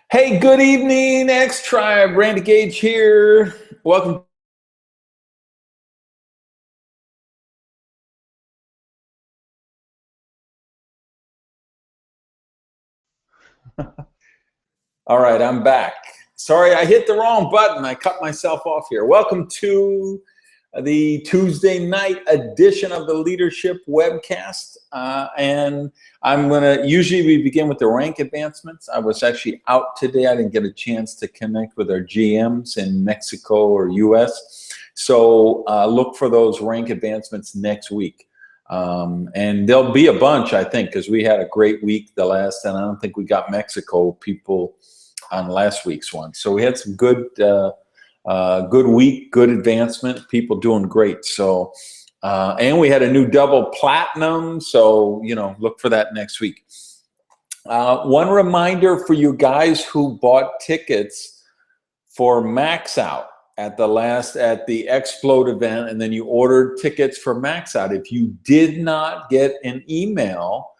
Hey, good evening, X Tribe. Randy Gage here. Welcome. All right, I'm back. Sorry, I hit the wrong button. I cut myself off here. Welcome to the Tuesday night edition of the Leadership Webcast. And usually we begin with the rank advancements. I was actually out today. I didn't get a chance to connect with our GMs in Mexico or US. So look for those rank advancements next week. And there'll be a bunch, I think, because we had a great week and I don't think we got Mexico people on last week's one. So we had some good week, good advancement, people doing great. So, and we had a new double platinum. So, look for that next week. One reminder for you guys who bought tickets for Max Out at the Explode event, and then you ordered tickets for Max Out. If you did not get an email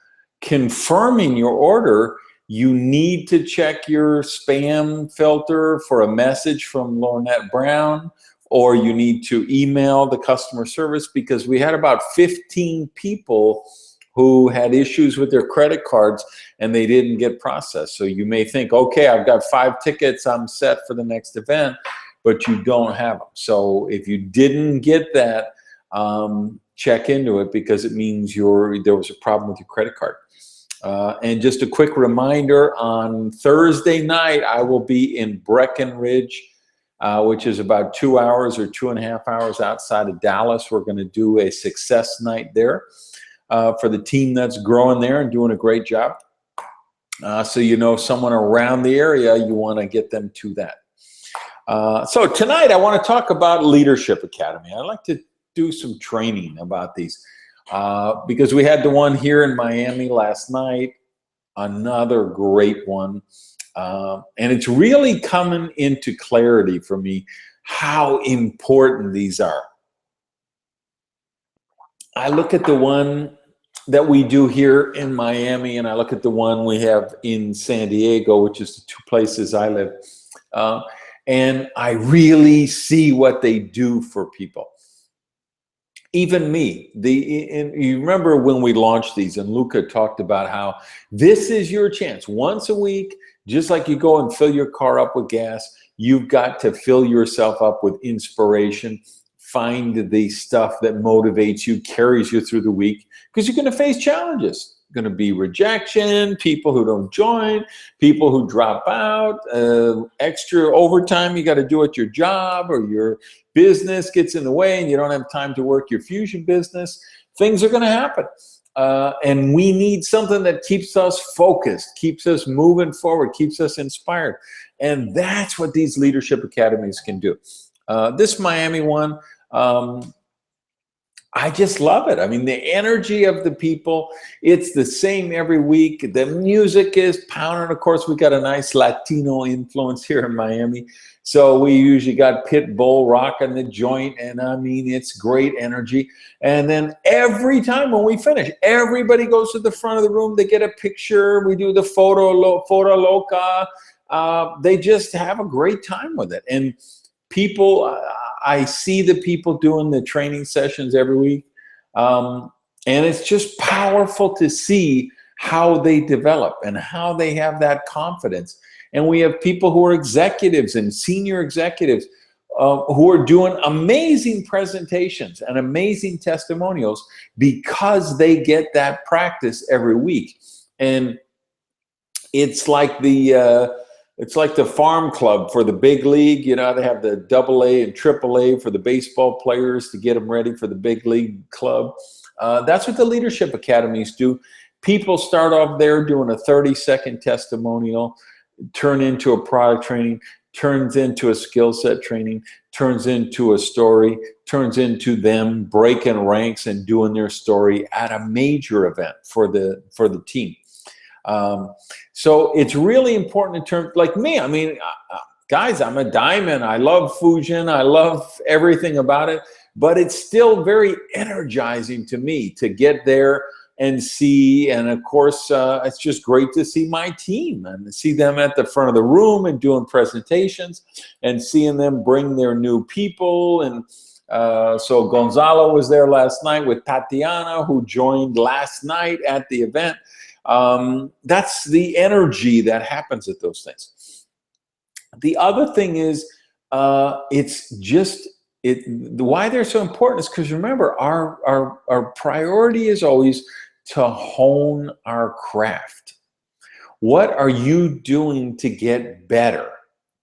confirming your order, you need to check your spam filter for a message from Lornette Brown, or you need to email the customer service, because we had about 15 people who had issues with their credit cards and they didn't get processed. So you may think, okay, I've got 5 tickets, I'm set for the next event, but you don't have them. So if you didn't get that, check into it, because it means there was a problem with your credit card. And just a quick reminder, on Thursday night, I will be in Breckenridge, which is about 2 hours or 2.5 hours outside of Dallas. We're going to do a success night there for the team that's growing there and doing a great job. So someone around the area, you want to get them to that. So tonight I want to talk about Leadership Academy. I'd like to do some training about these because we had the one here in Miami last night, another great one. And it's really coming into clarity for me how important these are. I look at the one that we do here in Miami, and I look at the one we have in San Diego, which is the 2 places I live. And I really see what they do for people. Even me. You remember when we launched these, and Luca talked about how this is your chance. Once a week, just like you go and fill your car up with gas, you've got to fill yourself up with inspiration. Find the stuff that motivates you, carries you through the week, because you're going to face challenges. Going to be rejection, people who don't join, people who drop out, extra overtime you got to do at your job, or your business gets in the way and you don't have time to work your fusion business. Things are going to happen. And we need something that keeps us focused, keeps us moving forward, keeps us inspired. And that's what these leadership academies can do. This Miami one, I just love it. I mean, the energy of the people, it's the same every week. The music is pounding. Of course, we got a nice Latino influence here in Miami. So we usually got Pitbull rocking the joint, and I mean, it's great energy. And then every time when we finish, everybody goes to the front of the room. They get a picture. We do the photo loca. They just have a great time with it. And people, I see the people doing the training sessions every week, and it's just powerful to see how they develop and how they have that confidence. And we have people who are executives and senior executives who are doing amazing presentations and amazing testimonials because they get that practice every week. And it's like the farm club for the big league. They have the AA and AAA for the baseball players to get them ready for the big league club. That's what the leadership academies do. People start off there doing a 30-second testimonial, turn into a product training, turns into a skill set training, turns into a story, turns into them breaking ranks and doing their story at a major event for the team. So it's really important in terms, like me, I mean, guys, I'm a diamond. I love fusion. I love everything about it, but it's still very energizing to me to get there, and see, and of course, it's just great to see my team and see them at the front of the room and doing presentations and seeing them bring their new people. And so Gonzalo was there last night with Tatiana, who joined last night at the event. That's the energy that happens at those things. The other thing is, it's just, why they're so important is because, remember, our priority is always to hone our craft. What are you doing to get better,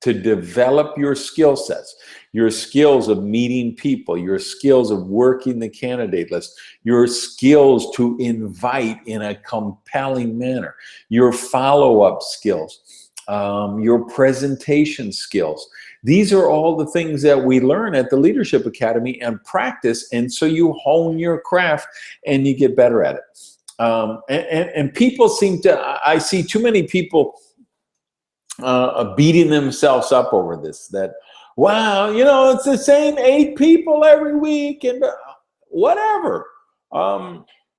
to develop your skill sets, your skills of meeting people, your skills of working the candidate list, your skills to invite in a compelling manner, your follow-up skills, your presentation skills. These are all the things that we learn at the Leadership Academy and practice, and so you hone your craft and you get better at it. And people seem to, I see too many people beating themselves up over this, that, wow, you know, it's the same 8 people every week and whatever.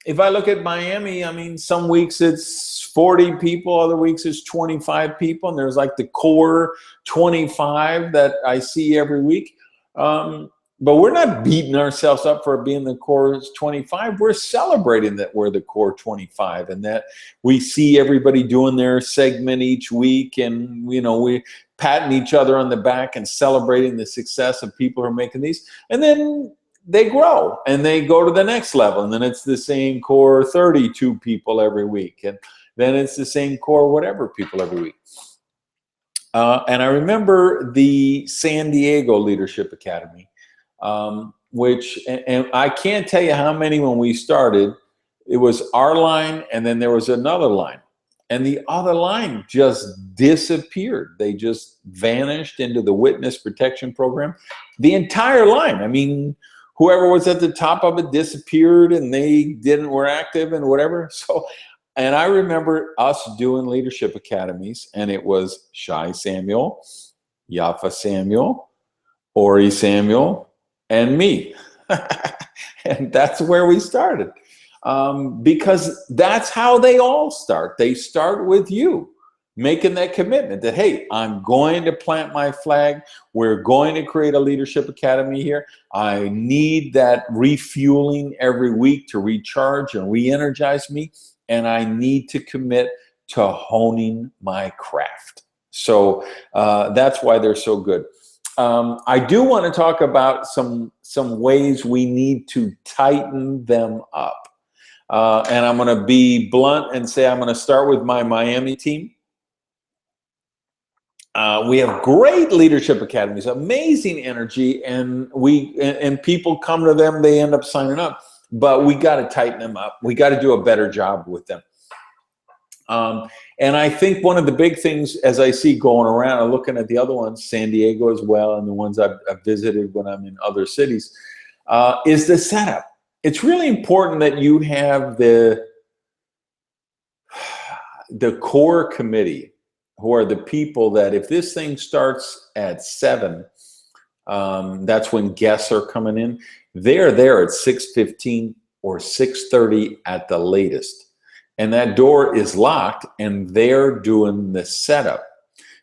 If I look at Miami, I mean, some weeks it's 40 people, other weeks it's 25 people, and there's like the core 25 that I see every week. But we're not beating ourselves up for being the core 25. We're celebrating that we're the core 25 and that we see everybody doing their segment each week, and, you know, we patting each other on the back and celebrating the success of people who are making these. And then they grow and they go to the next level, and then it's the same core 32 people every week, and then it's the same core whatever people every week. And I remember the San Diego Leadership Academy, which, and I can't tell you how many when we started. It was our line, and then there was another line, and the other line just disappeared. They just vanished into the witness protection program. The entire line, I mean, whoever was at the top of it disappeared, and they were active and whatever. So, and I remember us doing leadership academies, and it was Shai Samuel, Yafa Samuel, Ori Samuel, and me. And that's where we started. Because that's how they all start. They start with you making that commitment that, hey, I'm going to plant my flag. We're going to create a leadership academy here. I need that refueling every week to recharge and re-energize me. And I need to commit to honing my craft. So that's why they're so good. I do want to talk about some ways we need to tighten them up. And I'm going to be blunt and say I'm going to start with my Miami team. We have great leadership academies, amazing energy, and people come to them, they end up signing up. But we got to tighten them up. We got to do a better job with them. And I think one of the big things, as I see going around and looking at the other ones, San Diego as well, and the ones I've visited when I'm in other cities, is the setup. It's really important that you have the core committee, who are the people that if this thing starts at 7, that's when guests are coming in. They're there at 6:15 or 6:30 at the latest. And that door is locked, and they're doing the setup.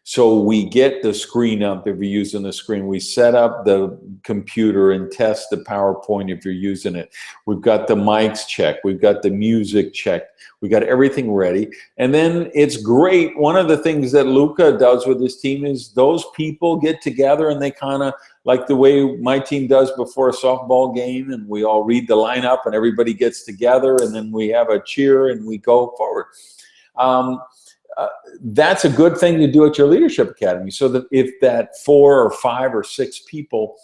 So we get the screen up if you're using the screen. We set up the computer and test the PowerPoint if you're using it. We've got the mics checked. We've got the music checked. We got everything ready. And then it's great. One of the things that Luca does with his team is those people get together and they kind of, like the way my team does before a softball game, and we all read the lineup and everybody gets together and then we have a cheer and we go forward. That's a good thing to do at your leadership academy, so that if that 4 or 5 or 6 people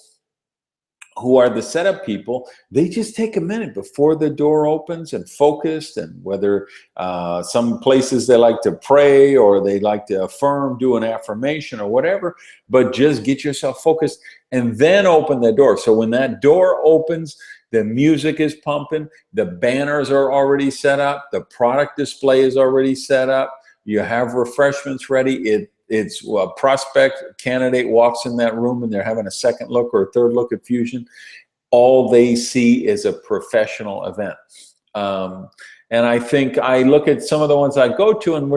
who are the setup people, they just take a minute before the door opens and focus, and whether some places they like to pray or they like to affirm, do an affirmation or whatever, but just get yourself focused and then open the door. So when that door opens, the music is pumping, the banners are already set up, the product display is already set up, you have refreshments ready. It's a prospect candidate walks in that room and they're having a second look or a third look at Fusion. All they see is a professional event. And I think I look at some of the ones I go to, and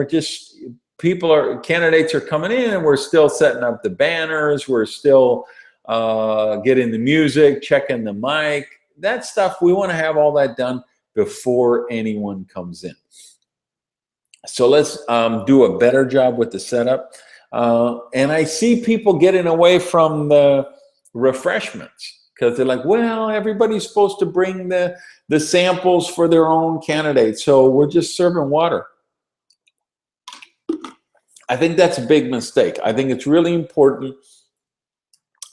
candidates are coming in, and we're still setting up the banners, we're still getting the music, checking the mic, that stuff. We want to have all that done before anyone comes in. So let's do a better job with the setup. And I see people getting away from the refreshments because they're like, well, everybody's supposed to bring the samples for their own candidates, so we're just serving water. I think that's a big mistake. I think it's really important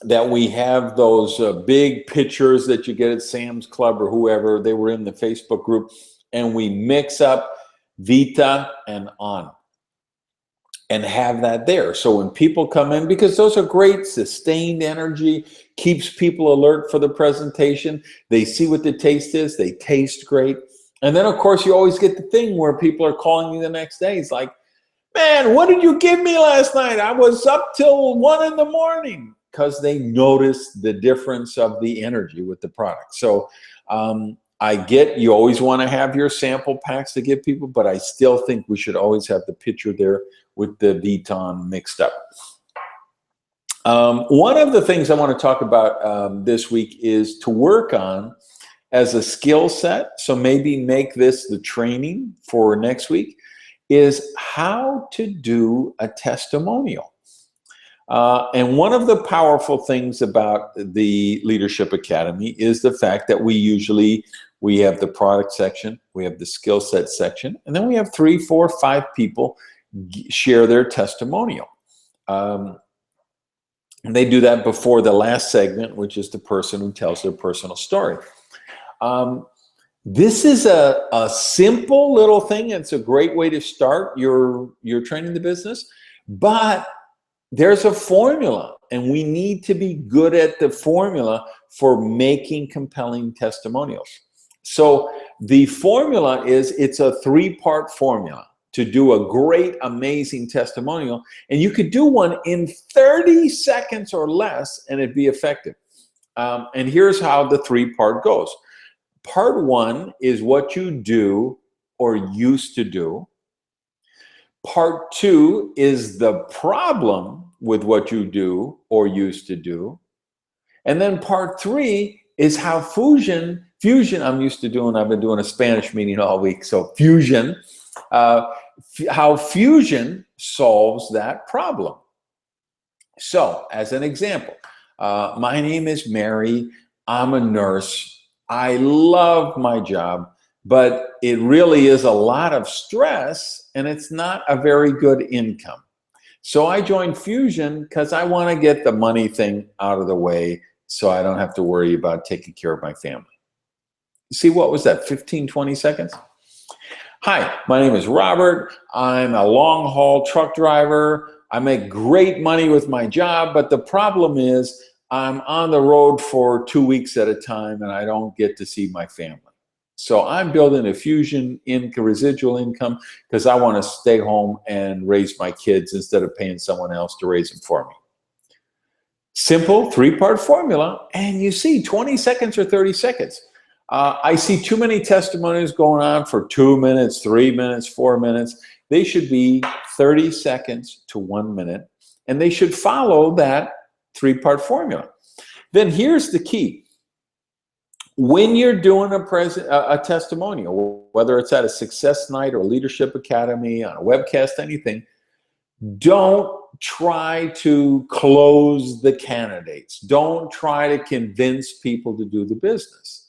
that we have those big pictures that you get at Sam's Club or whoever. They were in the Facebook group, and we mix up Vita and On and have that there. So when people come in, because those are great, sustained energy, keeps people alert for the presentation. They see what the taste is, they taste great. And then of course you always get the thing where people are calling you the next day. It's like, man, what did you give me last night? I was up till 1 in the morning, because they noticed the difference of the energy with the product. So I get you always want to have your sample packs to give people, but I still think we should always have the picture there with the Viton mixed up. One of the things I want to talk about this week is to work on as a skill set, so maybe make this the training for next week, is how to do a testimonial. And one of the powerful things about the Leadership Academy is the fact that we have the product section, we have the skill set section, and then we have 3, 4, 5 people share their testimonial. And they do that before the last segment, which is the person who tells their personal story. This is a simple little thing. It's a great way to start your training the business, but there's a formula, and we need to be good at the formula for making compelling testimonials. So the formula is, it's a 3-part formula to do a great, amazing testimonial. And you could do one in 30 seconds or less, and it'd be effective. And here's how the 3-part goes. Part 1 is what you do or used to do. Part 2 is the problem with what you do or used to do. And then part 3 is how fusion, I'm used to doing, I've been doing a Spanish meeting all week, so fusion, how fusion solves that problem. So, as an example, my name is Mary, I'm a nurse, I love my job, but it really is a lot of stress, and it's not a very good income. So I joined Fusion because I want to get the money thing out of the way so I don't have to worry about taking care of my family. See, what was that, 15, 20 seconds? Hi, my name is Robert. I'm a long-haul truck driver. I make great money with my job, but the problem is I'm on the road for 2 weeks at a time, and I don't get to see my family. So I'm building a Fusion residual income because I want to stay home and raise my kids instead of paying someone else to raise them for me. Simple 3-part formula, and you see 20 seconds or 30 seconds. I see too many testimonies going on for 2 minutes, 3 minutes, 4 minutes. They should be 30 seconds to 1 minute, and they should follow that 3-part formula. Then here's the key. When you're doing a testimonial, whether it's at a success night or Leadership Academy, on a webcast, anything, don't try to close the candidates. Don't try to convince people to do the business.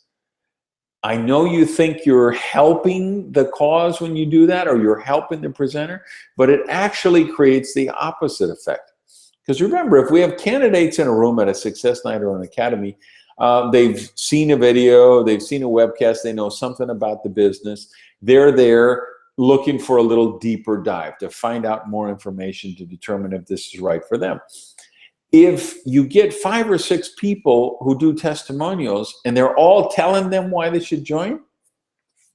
I know you think you're helping the cause when you do that, or you're helping the presenter, but it actually creates the opposite effect. Because remember, if we have candidates in a room at a success night or an academy, they've seen a video, they've seen a webcast, they know something about the business. They're there looking for a little deeper dive to find out more information to determine if this is right for them. If you get 5 or 6 people who do testimonials and they're all telling them why they should join,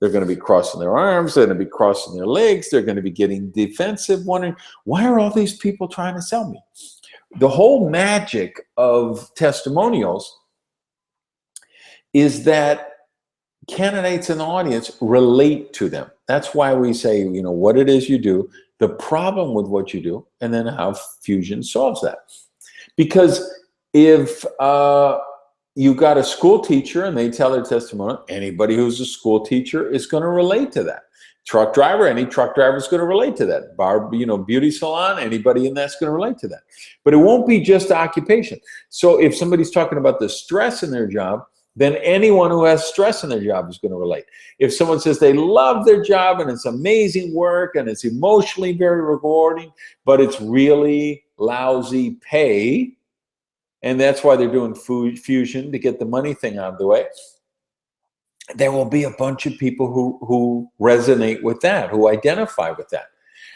they're going to be crossing their arms, they're going to be crossing their legs, they're going to be getting defensive, wondering, why are all these people trying to sell me? The whole magic of testimonials is that candidates in the audience relate to them. That's why we say, you know, what it is you do, the problem with what you do, and then how Fusion solves that. Because if you got a school teacher and they tell their testimonial, anybody who's a school teacher is going to relate to that. Truck driver, any truck driver is going to relate to that. Beauty salon, anybody in that's going to relate to that. But it won't be just occupation. So if somebody's talking about the stress in their job, then anyone who has stress in their job is going to relate. If someone says they love their job and it's amazing work and it's emotionally very rewarding, but it's really lousy pay, and that's why they're doing Fusion to get the money thing out of the way, there will be a bunch of people who resonate with that, who identify with that.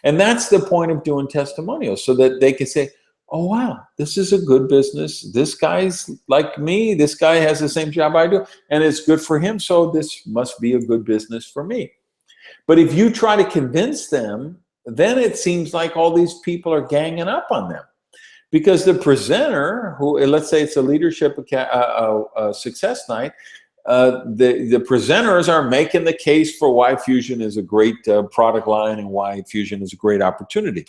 And that's the point of doing testimonials, so that they can say, oh, wow, this is a good business. This guy's like me. This guy has the same job I do, and it's good for him, so this must be a good business for me. But if you try to convince them, then it seems like all these people are ganging up on them. Because the presenter, who, let's say it's a leadership success night, the presenters are making the case for why Fusion is a great product line and why Fusion is a great opportunity.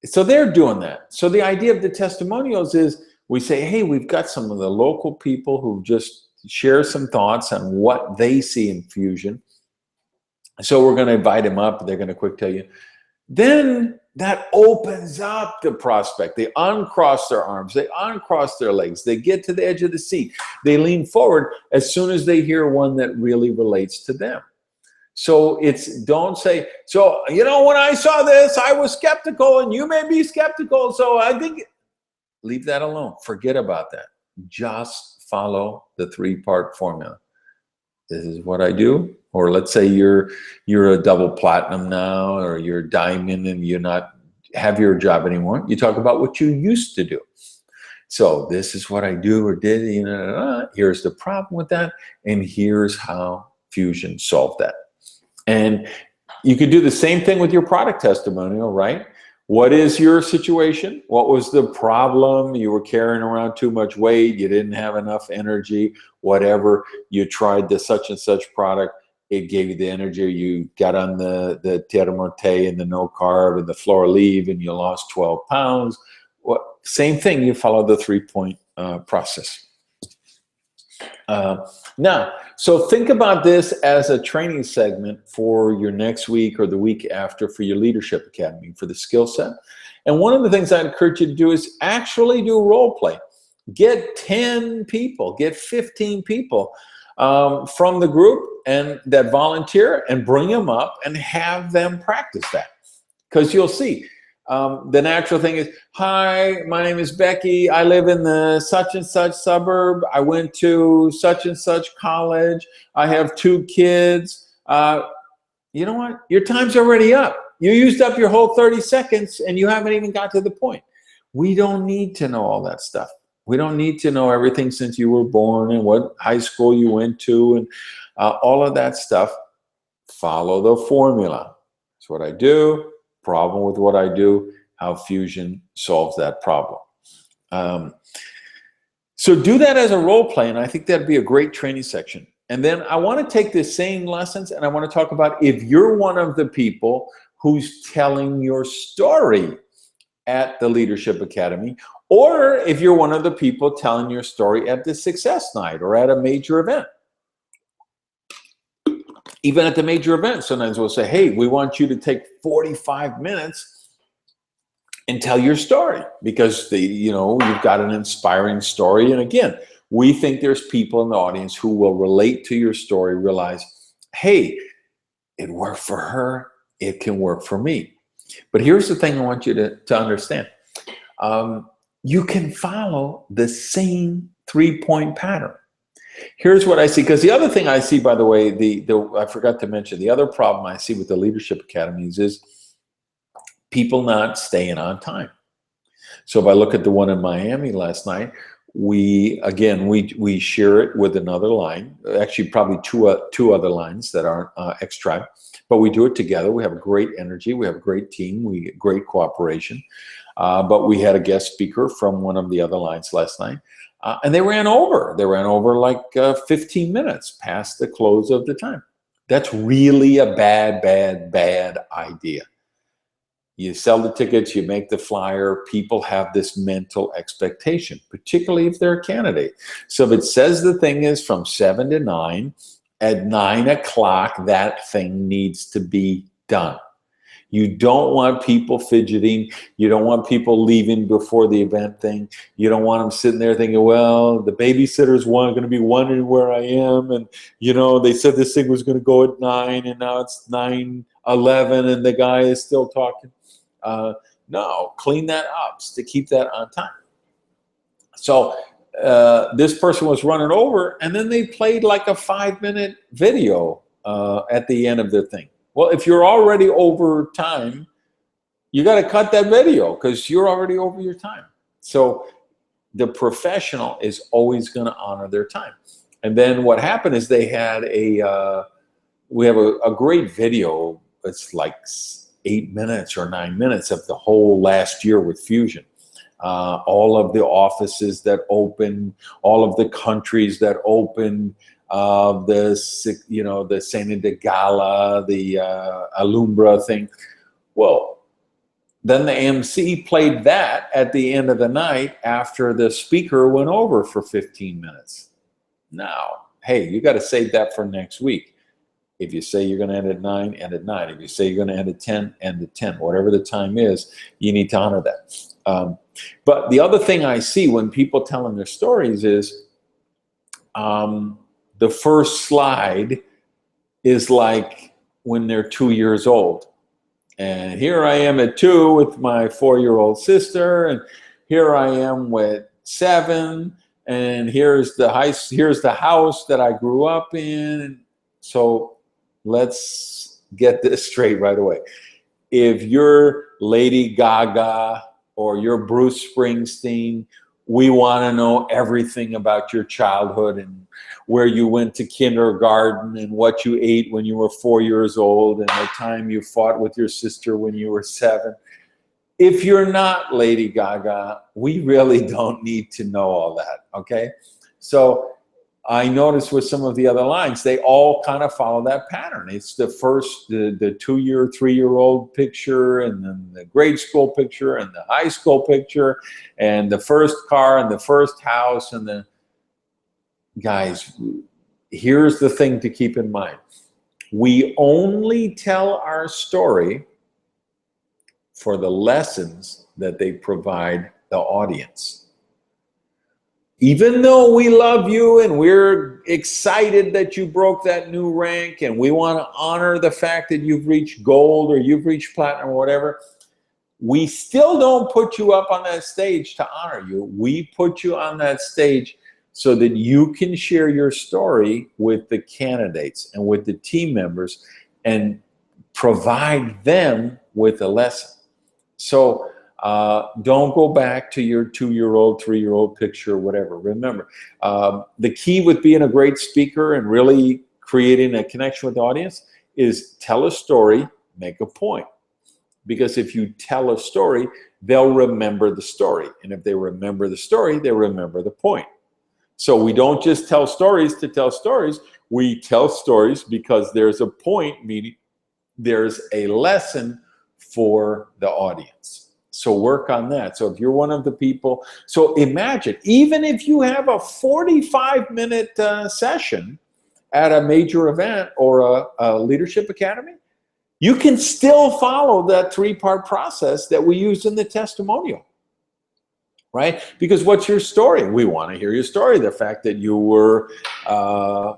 So they're doing that. So the idea of the testimonials is we say, hey, we've got some of the local people who just share some thoughts on what they see in Fusion. So we're going to invite them up. They're going to quick tell you. Then that opens up the prospect. They uncross their arms. They uncross their legs. They get to the edge of the seat. They lean forward as soon as they hear one that really relates to them. So don't say, so, you know, when I saw this, I was skeptical and you may be skeptical. So I think, leave that alone. Forget about that. Just follow the 3-part formula. This is what I do. Or let's say you're a double platinum now, or you're a diamond and you're not have your job anymore. You talk about what you used to do. So this is what I do or did. You know, here's the problem with that, and here's how Fusion solved that. And you could do the same thing with your product testimonial, right? What is your situation? What was the problem? You were carrying around too much weight. You didn't have enough energy, whatever. You tried the such and such product. It gave you the energy. You got on the terremote and the no carb and the floor leave and you lost 12 pounds. Same thing. You follow the 3-point process. Now, so think about this as a training segment for your next week or the week after for your Leadership Academy, for the skill set. And one of the things I'd encourage you to do is actually do role play. Get 10 people, get 15 people from the group and that volunteer, and bring them up and have them practice that. Because you'll see, the natural thing is, hi, my name is Becky. I live in the such and such suburb. I went to such and such college. I have 2 kids. You know what? Your time's already up. You used up your whole 30 seconds and you haven't even got to the point. We don't need to know all that stuff. We don't need to know everything since you were born and what high school you went to and all of that stuff. Follow the formula. That's what I do. Problem with what I do, how Fusion solves that problem. So do that as a role play, and I think that'd be a great training section. And then I want to take the same lessons and I want to talk about if you're one of the people who's telling your story at the Leadership Academy, or if you're one of the people telling your story at the Success Night or at a major event. Even at the major event, sometimes we'll say, hey, we want you to take 45 minutes and tell your story because you've got an inspiring story. And again, we think there's people in the audience who will relate to your story, realize, hey, it worked for her, it can work for me. But here's the thing I want you to understand. You can follow the same 3-point pattern. Here's what I see, because the other thing I see, by the way, I forgot to mention, the other problem I see with the Leadership Academies is people not staying on time. So if I look at the one in Miami last night, we share it with another line, actually probably two other lines that aren't X-Tribe, but we do it together. We have a great energy. We have a great team. We get great cooperation. But we had a guest speaker from one of the other lines last night. And they ran over. They ran over like 15 minutes past the close of the time. That's really a bad idea. You sell the tickets, you make the flyer, people have this mental expectation, particularly if they're a candidate. So if it says the thing is from 7 to 9, at 9 o'clock, that thing needs to be done. You don't want people fidgeting. You don't want people leaving before the event thing. You don't want them sitting there thinking, well, the babysitter's going to be wondering where I am. And, you know, they said this thing was going to go at 9 and now it's 9:11 and the guy is still talking. No, clean that up to keep that on time. So this person was running over and then they played like a 5-minute video at the end of the thing. Well, if you're already over time, you got to cut that video because you're already over your time. So the professional is always going to honor their time. And then what happened is they had we have a great video. It's like 8 minutes or 9 minutes of the whole last year with Fusion. All of the offices that opened, all of the countries that opened, the Sena de Gala, the Alumbra thing. Well, then the MC played that at the end of the night after the speaker went over for 15 minutes. Now, hey, you got to save that for next week. If you say you're going to end at 9, end at 9. If you say you're going to end at 10, end at 10. Whatever the time is, you need to honor that. But the other thing I see when people telling their stories is the first slide is like when they're 2 years old. And here I am at 2 with my 4-year-old sister, and here I am with 7, and here's the house that I grew up in. So let's get this straight right away. If you're Lady Gaga or you're Bruce Springsteen, we want to know everything about your childhood and where you went to kindergarten and what you ate when you were 4 years old and the time you fought with your sister when you were 7. If you're not Lady Gaga, we really don't need to know all that, okay? So I noticed with some of the other lines, they all kind of follow that pattern. It's the 2-year, 3-year-old picture, and then the grade school picture, and the high school picture, and the first car, and the first house, and the... Guys, here's the thing to keep in mind. We only tell our story for the lessons that they provide the audience. Even though we love you and we're excited that you broke that new rank and we want to honor the fact that you've reached gold or you've reached platinum or whatever, we still don't put you up on that stage to honor you. We put you on that stage so that you can share your story with the candidates and with the team members and provide them with a lesson. So don't go back to your 2-year-old, 3-year-old picture, whatever. Remember, the key with being a great speaker and really creating a connection with the audience is tell a story, make a point. Because if you tell a story, they'll remember the story. And if they remember the story, they remember the point. So we don't just tell stories to tell stories. We tell stories because there's a point, meaning there's a lesson for the audience. So work on that. So if you're one of the people, so imagine, even if you have a 45-minute session at a major event or a leadership academy, you can still follow that 3-part process that we used in the testimonial. Right? Because what's your story? We want to hear your story. The fact that you were a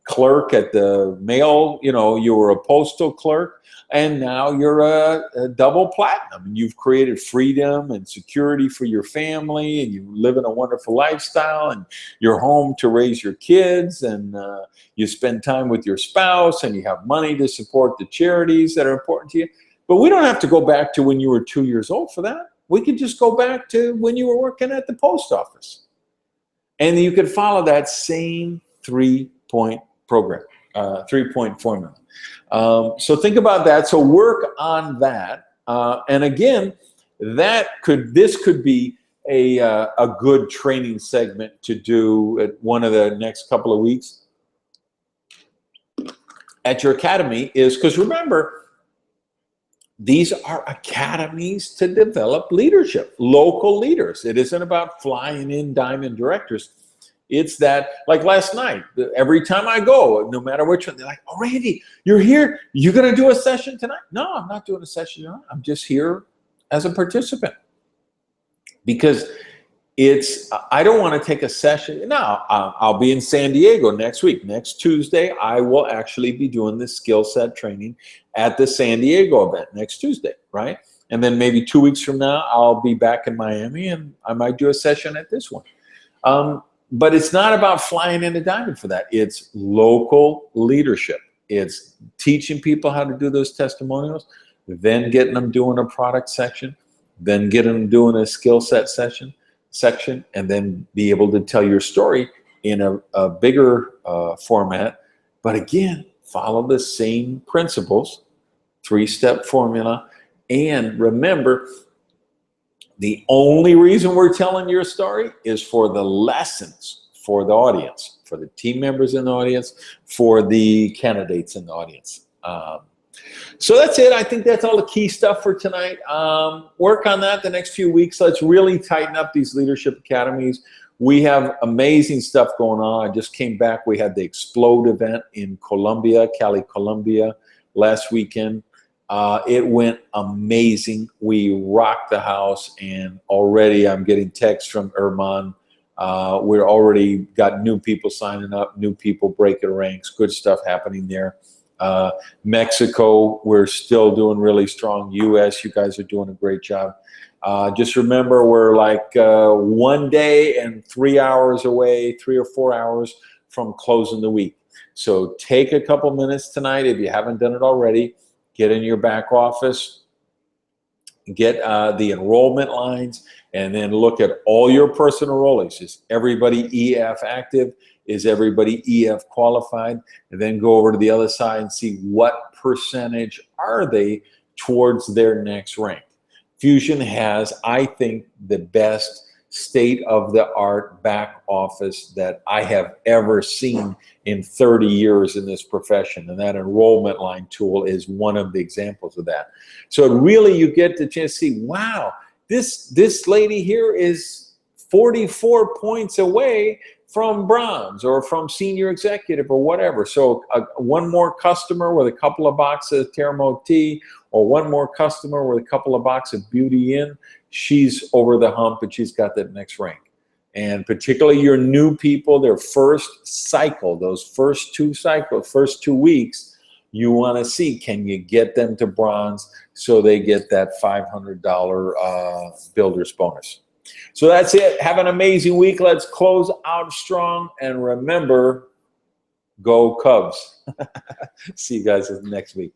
clerk at the mail, you were a postal clerk, and now you're a double platinum. And you've created freedom and security for your family, and you live in a wonderful lifestyle, and you're home to raise your kids, and you spend time with your spouse, and you have money to support the charities that are important to you. But we don't have to go back to when you were 2 years old for that. We could just go back to when you were working at the post office. And you could follow that same 3-point program, 3-point formula. So think about that. So work on that. And again, this could be a good training segment to do at one of the next couple of weeks at your academy is, because remember, these are academies to develop leadership, local leaders. It isn't about flying in diamond directors. It's that, like last night, every time I go, no matter which one, they're like, oh, Randy, you're here. You're going to do a session tonight? No, I'm not doing a session tonight. I'm just here as a participant. Because I don't want to take a session. Now, I'll be in San Diego next week. Next Tuesday, I will actually be doing this skill set training at the San Diego event next Tuesday, right? And then maybe 2 weeks from now, I'll be back in Miami, and I might do a session at this one. But it's not about flying into diamond for that. It's local leadership. It's teaching people how to do those testimonials, then getting them doing a product section, then getting them doing a skill set section, and then be able to tell your story in a bigger format. But again, follow the same principles, 3-step formula. And remember, the only reason we're telling your story is for the lessons for the audience, for the team members in the audience, for the candidates in the audience. So that's it. I think that's all the key stuff for tonight. Work on that the next few weeks. Let's really tighten up these leadership academies. We have amazing stuff going on. I just came back. We had the Explode event in Colombia, Cali, Colombia, last weekend. It went amazing. We rocked the house, and already I'm getting texts from Erman. We're already got new people signing up, new people breaking ranks, good stuff happening there. Mexico, we're still doing really strong. US, you guys are doing a great job. Just remember, we're like 1 day and 3 hours away, 3 or 4 hours from closing the week. So take a couple minutes tonight, if you haven't done it already. Get in your back office, get the enrollment lines, and then look at all your personal enrollees. Is everybody EF active? Is everybody EF qualified? And then go over to the other side and see what percentage are they towards their next rank. Fusion has, I think, the best state-of-the-art back office that I have ever seen in 30 years in this profession, and that enrollment line tool is one of the examples of that. So really, you get the chance to see, wow, this lady here is 44 points away from bronze or from senior executive or whatever. So one more customer with a couple of boxes of Teramo tea, or one more customer with a couple of boxes of Beauty In, she's over the hump and she's got that next rank. And particularly your new people, their first cycle, those first 2 cycles, first 2 weeks, you want to see, can you get them to bronze so they get that $500 builder's bonus. So that's it. Have an amazing week. Let's close out strong. And remember, go Cubs. See you guys next week.